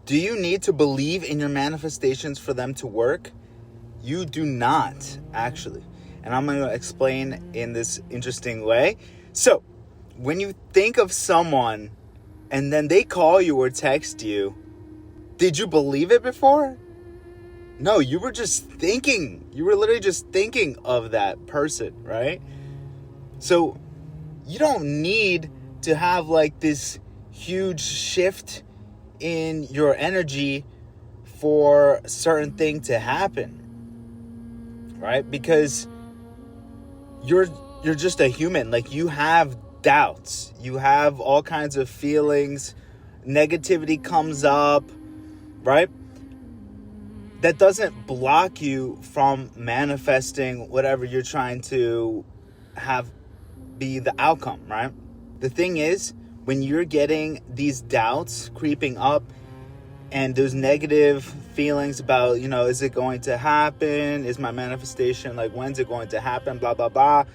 Do you need to believe in your manifestations for them to work? You do not, actually. And I'm going to explain in this interesting way. So, when you think of someone and then they call you or text you, did you believe it before? No, you were just thinking. You were literally just thinking of that person, right? So, you don't need to have like this huge shift in your energy for a certain thing to happen, right? Because you're just a human. Like, you have doubts, you have all kinds of feelings, negativity comes up, right? That doesn't block you from manifesting whatever you're trying to have be the outcome, right? The thing is, when you're getting these doubts creeping up and those negative feelings about, is it going to happen? Is my manifestation, like, when's it going to happen? Blah, blah, blah.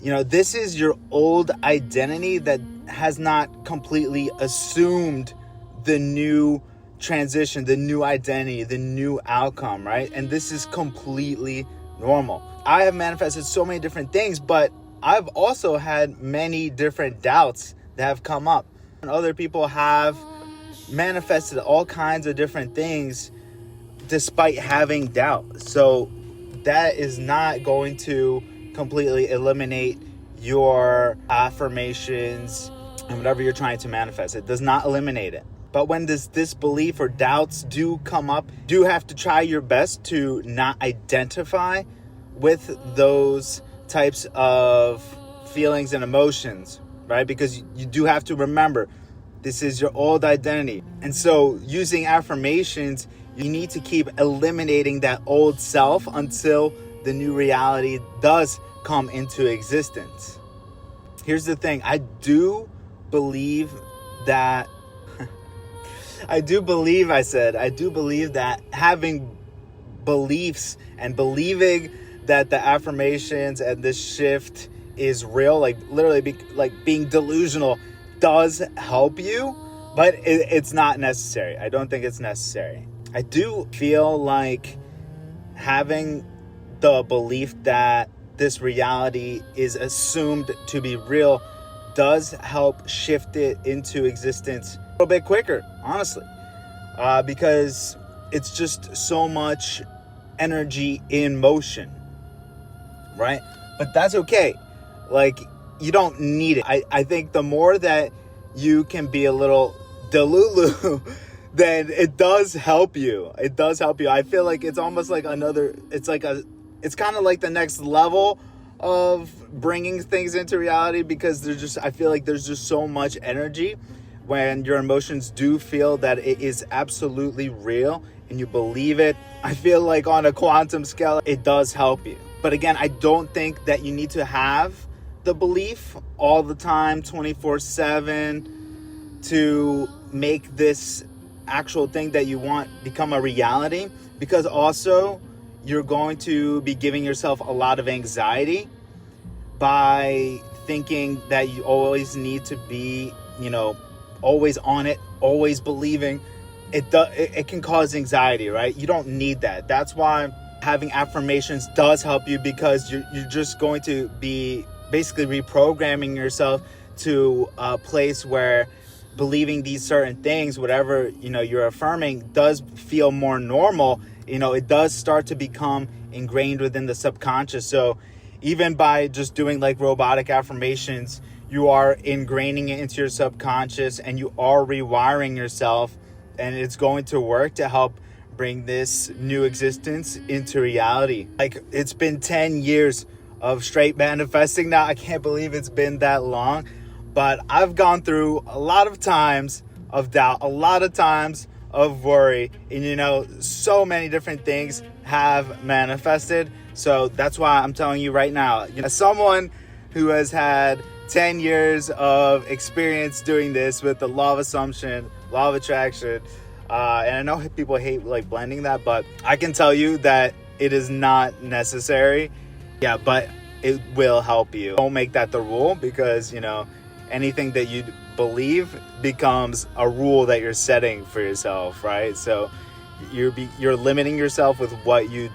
This is your old identity that has not completely assumed the new transition, the new identity, the new outcome, right? And this is completely normal. I have manifested so many different things, but I've also had many different doubts that have come up. And other people have manifested all kinds of different things despite having doubt. So that is not going to completely eliminate your affirmations and whatever you're trying to manifest. It does not eliminate it. But when this disbelief or doubts do come up, do have to try your best to not identify with those types of feelings and emotions, right? Because you do have to remember, this is your old identity. And so using affirmations, you need to keep eliminating that old self until the new reality does come into existence. Here's the thing. I do believe that having beliefs and believing that the affirmations and this shift is real, like literally being delusional, does help you, but it's not necessary. I don't think it's necessary. I do feel like having the belief that this reality is assumed to be real does help shift it into existence a little bit quicker, honestly, because it's just so much energy in motion, right? But that's okay. Like, you don't need it. I think the more that you can be a little delulu, then it does help you. It does help you. I feel like it's almost like it's kind of like the next level of bringing things into reality, because I feel like there's just so much energy when your emotions do feel that it is absolutely real and you believe it. I feel like on a quantum scale, it does help you. But again, I don't think that you need to have the belief all the time, 24/7, to make this actual thing that you want become a reality, because also you're going to be giving yourself a lot of anxiety by thinking that you always need to be, always on it, always believing. It can cause anxiety, right? You don't need that. That's why having affirmations does help you, because you're just going to be basically reprogramming yourself to a place where believing these certain things, whatever you're affirming, does feel more normal. It does start to become ingrained within the subconscious. So even by just doing like robotic affirmations, you are ingraining it into your subconscious and you are rewiring yourself, and it's going to work to help bring this new existence into reality. Like, it's been 10 years of straight manifesting now. I can't believe it's been that long, but I've gone through a lot of times of doubt, a lot of times of worry, and so many different things have manifested. So that's why I'm telling you right now, as someone who has had 10 years of experience doing this with the law of assumption, law of attraction, and I know people hate like blending that, but I can tell you that it is not necessary. Yeah, but it will help you. Don't make that the rule, because anything that you believe becomes a rule that you're setting for yourself, right? So you're limiting yourself with what you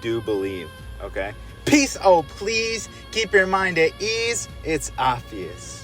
do believe. Okay. Peace. Oh, please keep your mind at ease. It's obvious.